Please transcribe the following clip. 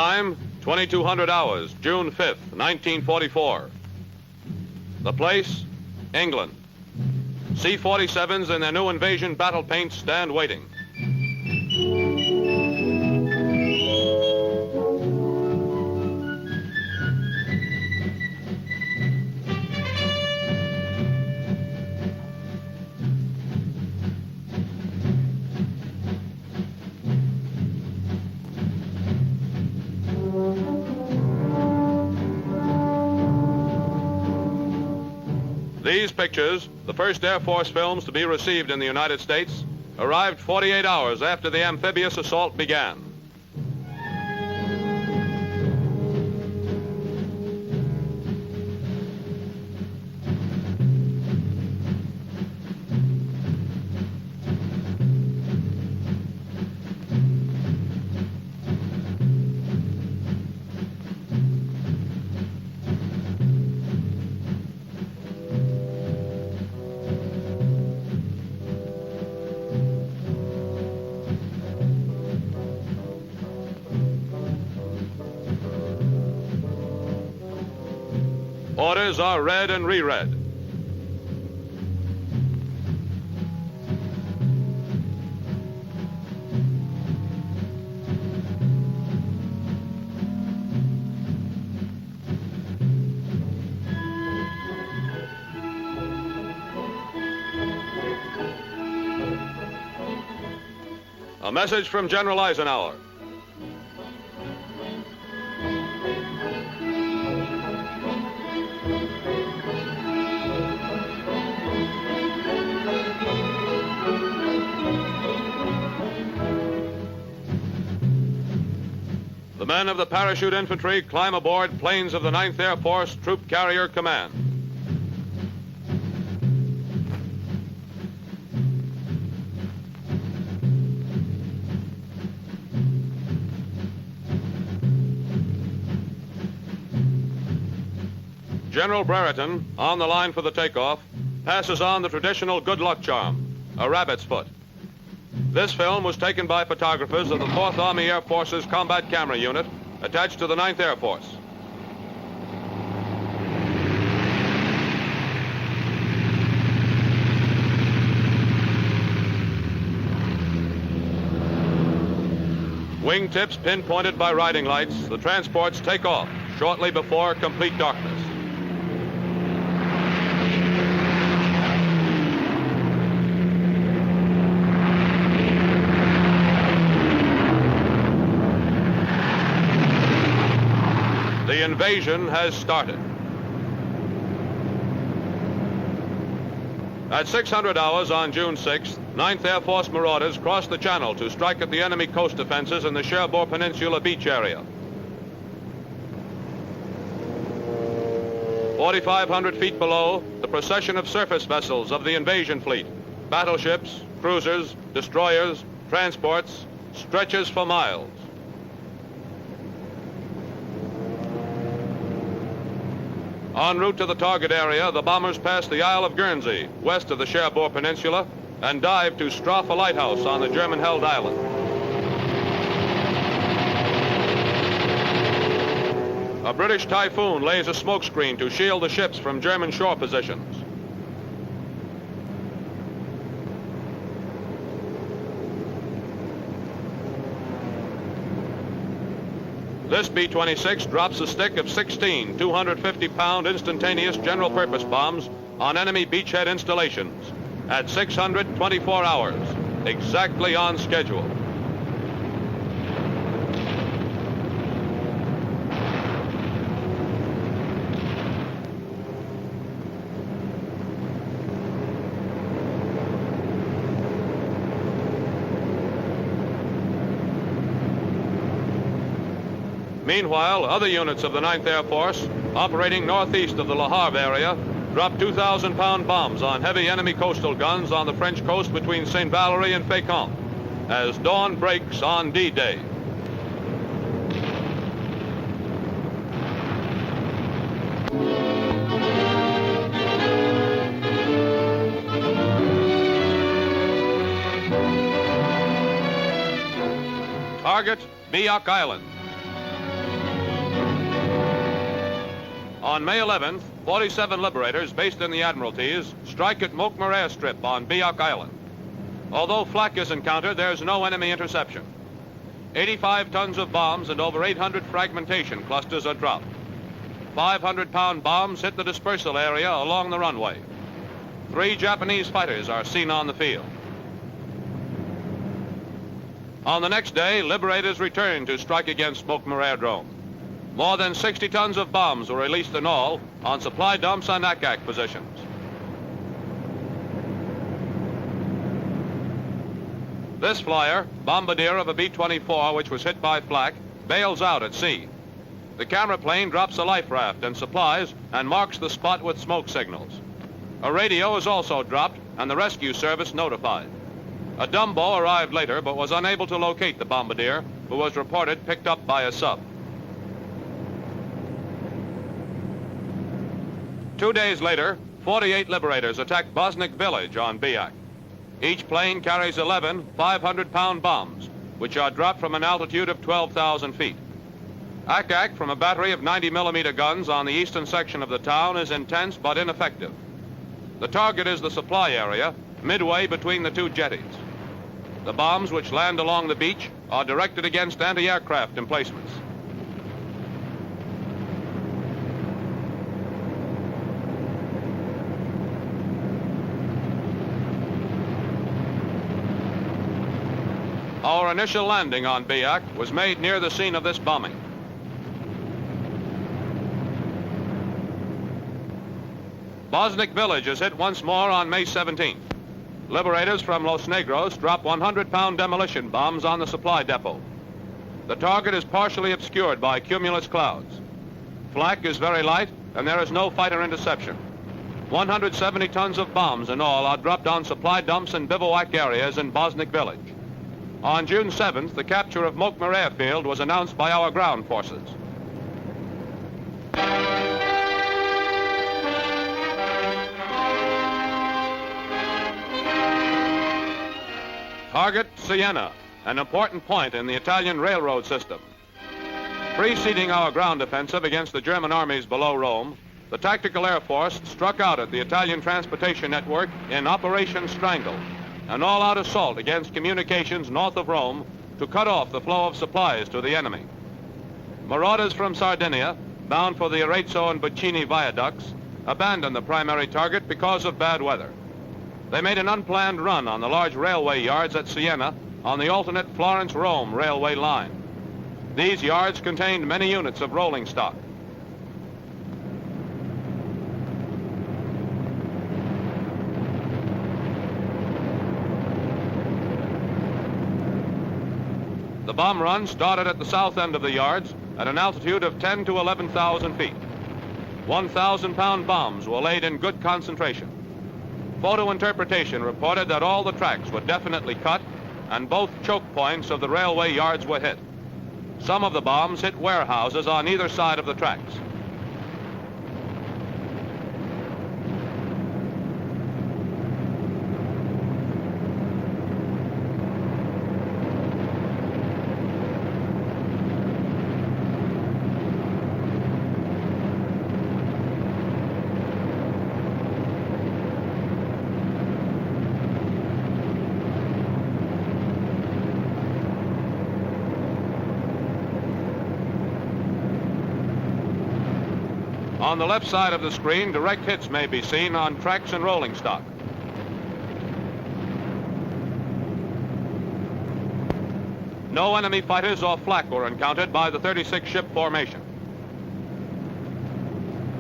Time, 2200 hours, June 5th, 1944. The place, England. C-47s in their new invasion battle paints stand waiting. These pictures, the first Air Force films to be received in the United States, arrived 48 hours after the amphibious assault began. Orders are read and reread. A message from General Eisenhower. The men of the parachute infantry climb aboard planes of the 9th Air Force Troop Carrier Command. General Bereton, on the line for the takeoff, passes on the traditional good luck charm, a rabbit's foot. This film was taken by photographers of the 4th Army Air Force's Combat Camera Unit attached to the 9th Air Force. Wingtips pinpointed by riding lights, the transports take off shortly before complete darkness. The invasion has started. At 600 hours on June 6th, 9th Air Force marauders crossed the channel to strike at the enemy coast defenses in the Cherbourg Peninsula beach area. 4,500 feet below, the procession of surface vessels of the invasion fleet, battleships, cruisers, destroyers, transports, stretches for miles. En route to the target area, the bombers passed the Isle of Guernsey, west of the Cherbourg Peninsula, and dived to Strophe Lighthouse on the German-held island. A British Typhoon lays a smokescreen to shield the ships from German shore positions. This B-26 drops a stick of 16 250-pound instantaneous general-purpose bombs on enemy beachhead installations at 624 hours, exactly on schedule. Meanwhile, other units of the 9th Air Force, operating northeast of the Le Havre area, dropped 2,000-pound bombs on heavy enemy coastal guns on the French coast between St. Valery and Fécamp as dawn breaks on D-Day. Target, Biak Island. On May 11th, 47 liberators based in the Admiralties strike at Mokmar airstrip on Biak Island. Although flak is encountered, there's no enemy interception. 85 tons of bombs and over 800 fragmentation clusters are dropped. 500-pound bombs hit the dispersal area along the runway. 3 Japanese fighters are seen on the field. On the next day, liberators returned to strike against Mokmar Aerodrome. More than 60 tons of bombs were released in all on supply dumps and ack-ack positions. This flyer, bombardier of a B-24 which was hit by flak, bails out at sea. The camera plane drops a life raft and supplies and marks the spot with smoke signals. A radio is also dropped and the rescue service notified. A Dumbo arrived later but was unable to locate the bombardier, who was reported picked up by a sub. 2 days later, 48 liberators attacked Bosnik village on Biak. Each plane carries 11 500-pound bombs, which are dropped from an altitude of 12,000 feet. Ack-ack from a battery of 90mm guns on the eastern section of the town is intense but ineffective. The target is the supply area, midway between the 2 jetties. The bombs which land along the beach are directed against anti-aircraft emplacements. Our initial landing on Biak was made near the scene of this bombing. Bosnik village is hit once more on May 17th. Liberators from Los Negros drop 100-pound demolition bombs on the supply depot. The target is partially obscured by cumulus clouds. Flak is very light and there is no fighter interception. 170 tons of bombs in all are dropped on supply dumps and bivouac areas in Bosnik village. On June 7th, the capture of Mokmar Airfield was announced by our ground forces. Target Siena, an important point in the Italian railroad system. Preceding our ground offensive against the German armies below Rome, the Tactical Air Force struck out at the Italian transportation network in Operation Strangle, an all-out assault against communications north of Rome to cut off the flow of supplies to the enemy. Marauders from Sardinia, bound for the Arezzo and Boccini viaducts, abandoned the primary target because of bad weather. They made an unplanned run on the large railway yards at Siena on the alternate Florence-Rome railway line. These yards contained many units of rolling stock. The bomb run started at the south end of the yards at an altitude of 10 to 11,000 feet. 1,000-pound bombs were laid in good concentration. Photo interpretation reported that all the tracks were definitely cut and both choke points of the railway yards were hit. Some of the bombs hit warehouses on either side of the tracks. On the left side of the screen, direct hits may be seen on tracks and rolling stock. No enemy fighters or flak were encountered by the 36-ship formation.